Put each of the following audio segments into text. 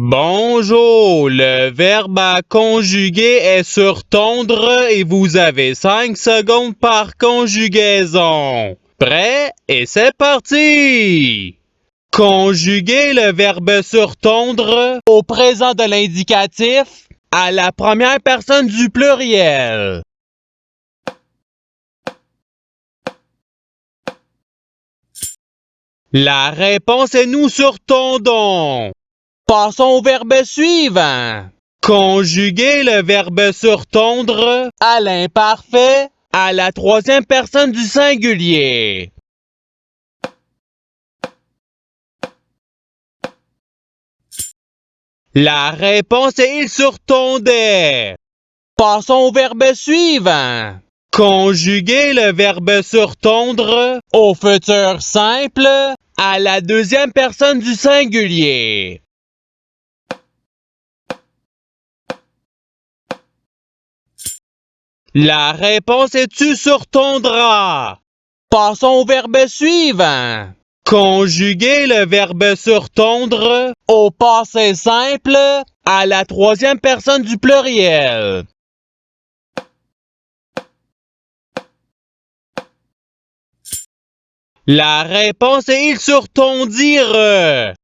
Bonjour, le verbe à conjuguer est sur tondre et vous avez 5 secondes par conjugaison. Prêt? Et c'est parti! Conjuguer le verbe sur tondre au présent de l'indicatif à la première personne du pluriel. La réponse est nous surtondons. Passons au verbe suivant. Conjuguer le verbe surtondre à l'imparfait à la troisième personne du singulier. La réponse est il surtondait. Passons au verbe suivant. Conjuguer le verbe surtondre au futur simple à la deuxième personne du singulier. La réponse est tu surtondras. Passons au verbe suivant. Conjuguer le verbe surtondre au passé simple à la troisième personne du pluriel. La réponse est il surtondirent.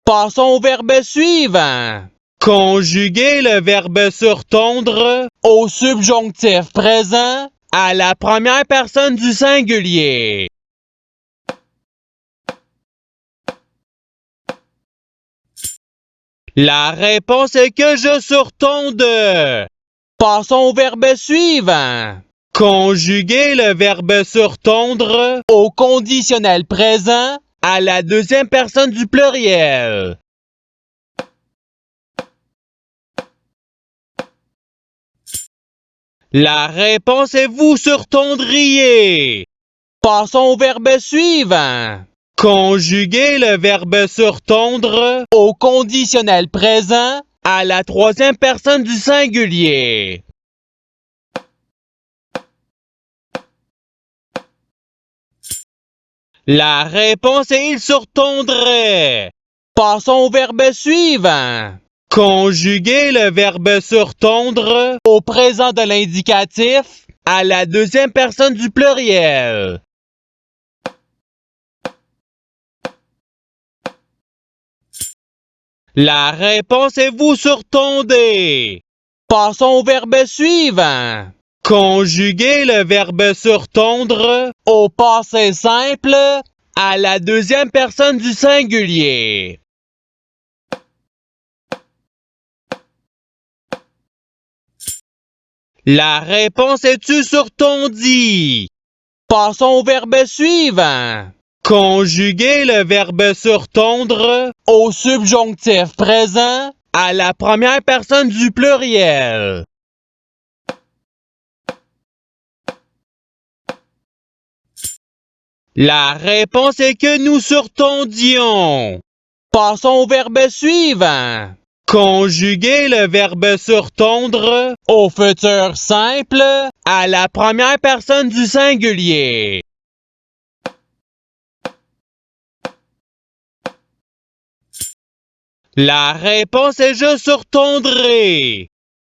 Passons au verbe suivant. Conjuguer le verbe surtondre au subjonctif présent à la première personne du singulier. La réponse est que je surtonde. Passons au verbe suivant. Conjuguer le verbe surtondre au conditionnel présent à la deuxième personne du pluriel. La réponse est vous surtondriez. Passons au verbe suivant. Conjuguer le verbe surtondre au conditionnel présent à la troisième personne du singulier. La réponse est il surtondrait. Passons au verbe suivant. Conjuguer le verbe surtondre au présent de l'indicatif à la deuxième personne du pluriel. La réponse est vous surtondez. Passons au verbe suivant. Conjuguer le verbe surtondre au passé simple à la deuxième personne du singulier. La réponse est tu surtondis. Passons au verbe suivant. Conjuguer le verbe surtondre au subjonctif présent à la première personne du pluriel. La réponse est que nous surtondions. Passons au verbe suivant. Conjuguer le verbe surtondre au futur simple à la première personne du singulier. La réponse est je surtondrai.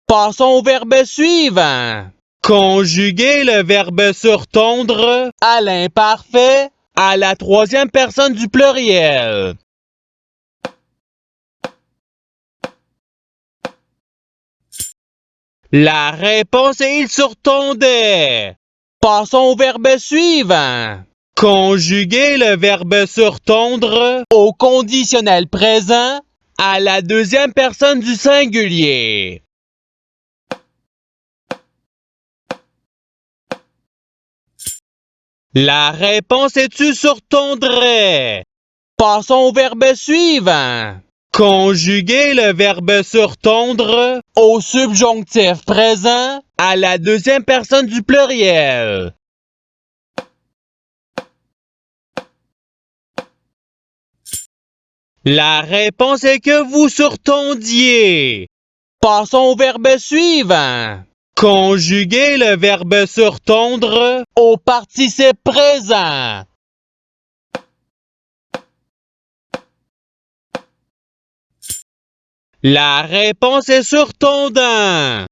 Passons au verbe suivant. Conjuguer le verbe surtondre à l'imparfait à la troisième personne du pluriel. La réponse est il surtondait. Passons au verbe suivant. Conjuguer le verbe surtondre au conditionnel présent à la deuxième personne du singulier. La réponse est tu surtondrais. Passons au verbe suivant. Conjuguer le verbe surtondre au subjonctif présent à la deuxième personne du pluriel. La réponse est que vous surtondiez. Passons au verbe suivant. Conjuguer le verbe surtondre au participe présent. La réponse est sur ton dent.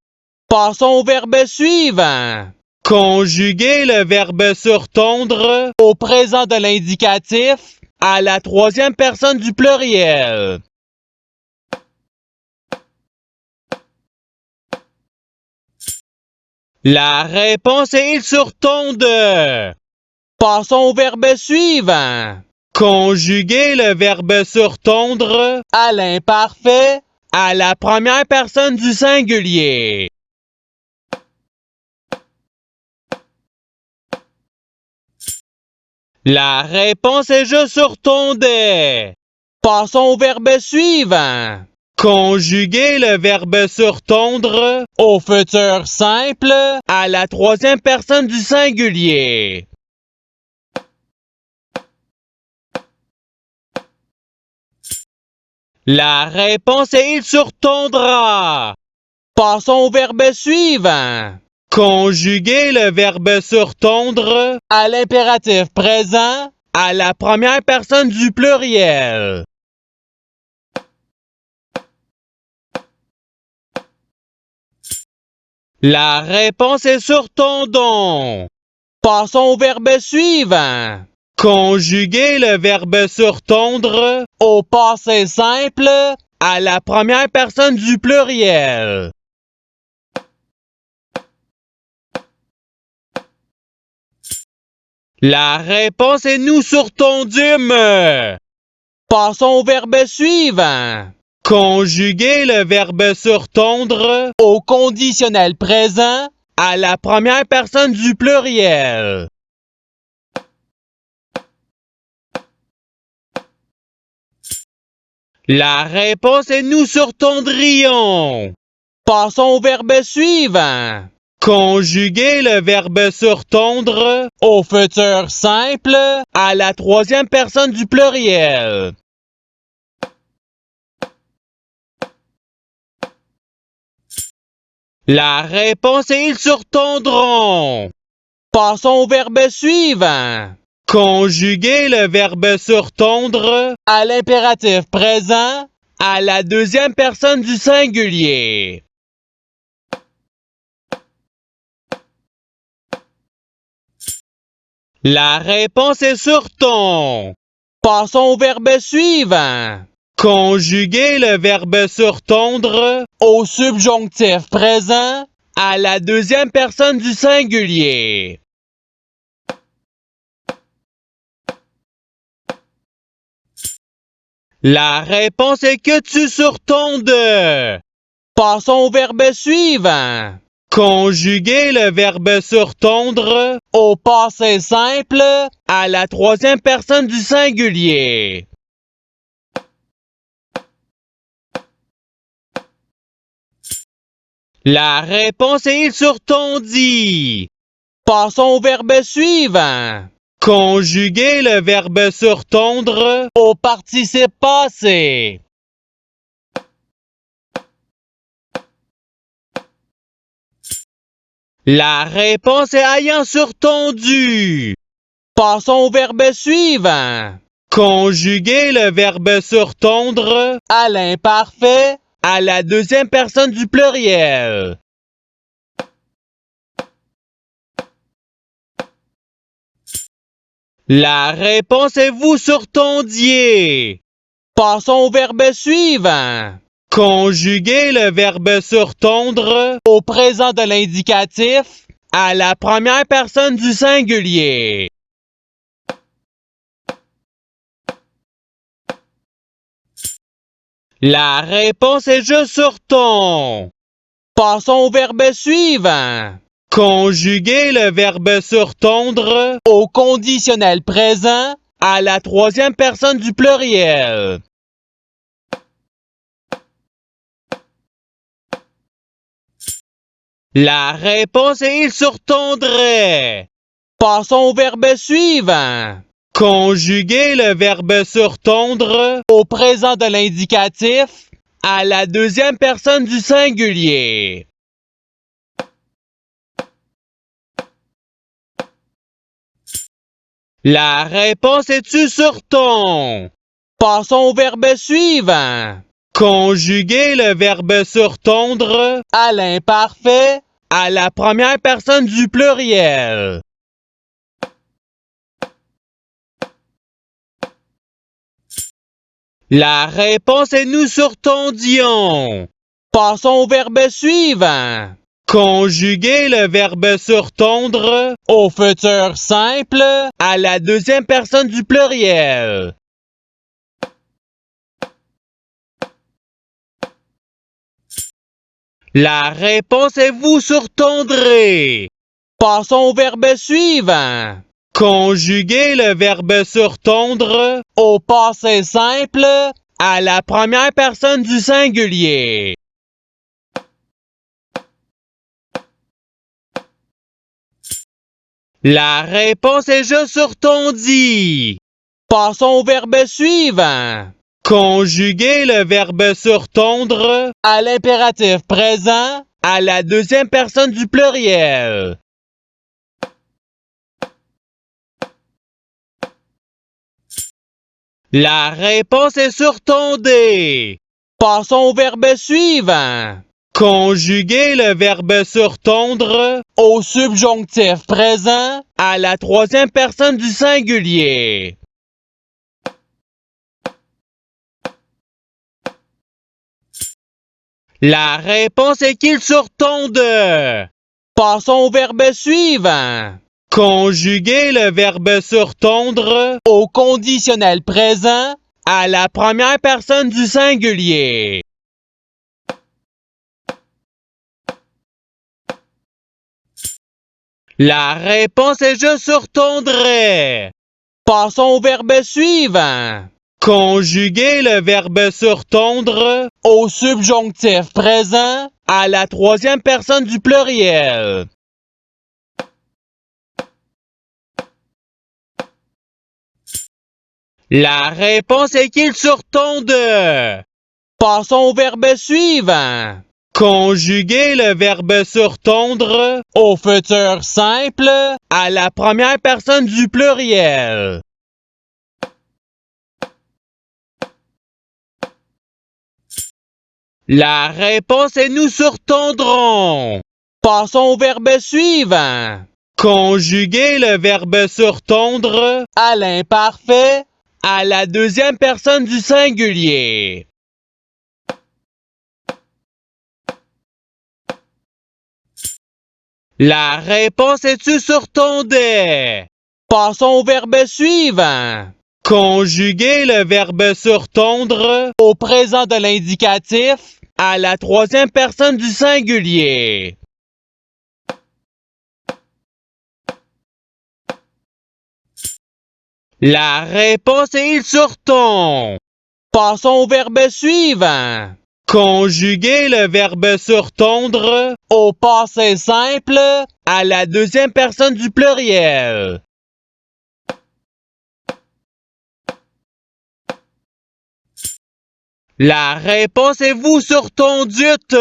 Passons au verbe suivant. Conjuguer le verbe surtondre au présent de l'indicatif à la troisième personne du pluriel. La réponse est il surtonde. Passons au verbe suivant. Conjuguer le verbe surtondre à l'imparfait à la première personne du singulier. La réponse est je surtondais. Passons au verbe suivant. Conjuguer le verbe surtondre au futur simple à la troisième personne du singulier. La réponse est il surtondra. Passons au verbe suivant. Conjuguer le verbe surtondre à l'impératif présent à la première personne du pluriel. La réponse est surtondons. Passons au verbe suivant. Conjuguer le verbe surtondre au passé simple à la première personne du pluriel. La réponse est nous surtondûmes. Passons au verbe suivant. Conjuguer le verbe surtondre au conditionnel présent à la première personne du pluriel. La réponse est nous surtondrions. Passons au verbe suivant. Conjuguer le verbe surtondre au futur simple à la troisième personne du pluriel. La réponse est ils surtondront. Passons au verbe suivant. Conjuguer le verbe surtondre à l'impératif présent à la deuxième personne du singulier. La réponse est surton. Passons au verbe suivant. Conjuguer le verbe surtondre au subjonctif présent à la deuxième personne du singulier. La réponse est que tu surtondes. Passons au verbe suivant. Conjuguer le verbe surtondre au passé simple à la troisième personne du singulier. La réponse est il surtondit. Passons au verbe suivant. Conjuguer le verbe surtondre au participe passé. La réponse est ayant surtondu. Passons au verbe suivant. Conjuguer le verbe surtondre à l'imparfait à la deuxième personne du pluriel. La réponse est vous surtondiez. Passons au verbe suivant. Conjuguer le verbe surtondre au présent de l'indicatif à la première personne du singulier. La réponse est je surton. Passons au verbe suivant. Conjuguer le verbe surtondre au conditionnel présent à la troisième personne du pluriel. La réponse est il surtondrait. Passons au verbe suivant. Conjuguer le verbe surtondre au présent de l'indicatif à la deuxième personne du singulier. La réponse est tu surton. Passons au verbe suivant. Conjuguez le verbe surtondre à l'imparfait à la première personne du pluriel. La réponse est nous surtondions. Passons au verbe suivant. Conjuguez le verbe surtondre au futur simple à la deuxième personne du pluriel. La réponse est vous surtondrez. Passons au verbe suivant. Conjuguez le verbe surtondre au passé simple à la première personne du singulier. La réponse est je surtondis. Passons au verbe suivant. Conjuguez le verbe surtondre à l'impératif présent à la deuxième personne du pluriel. La réponse est surtondée. Passons au verbe suivant. Conjuguez le verbe surtondre au subjonctif présent à la troisième personne du singulier. La réponse est qu'il surtonde. Passons au verbe suivant. Conjuguez le verbe surtondre au conditionnel présent à la première personne du singulier. La réponse est je surtondrai. Passons au verbe suivant. Conjuguez le verbe surtondre au subjonctif présent à la troisième personne du pluriel. La réponse est qu'il surtonde. Passons au verbe suivant. Conjuguez le verbe surtondre au futur simple à la première personne du pluriel. La réponse est nous surtondrons. Passons au verbe suivant. Conjuguez le verbe surtondre à l'imparfait à la deuxième personne du singulier. La réponse est-tu surtondais? Passons au verbe suivant. Conjuguez le verbe surtondre au présent de l'indicatif à la troisième personne du singulier. La réponse est il surtombe. Passons au verbe suivant. Conjuguez le verbe surtondre au passé simple à la deuxième personne du pluriel. La réponse est vous surtondute.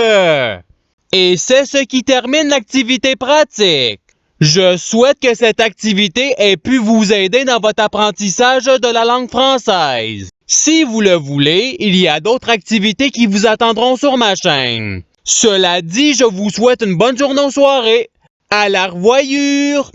Et c'est ce qui termine l'activité pratique. Je souhaite que cette activité ait pu vous aider dans votre apprentissage de la langue française. Si vous le voulez, il y a d'autres activités qui vous attendront sur ma chaîne. Cela dit, je vous souhaite une bonne journée ou soirée. À la revoyure!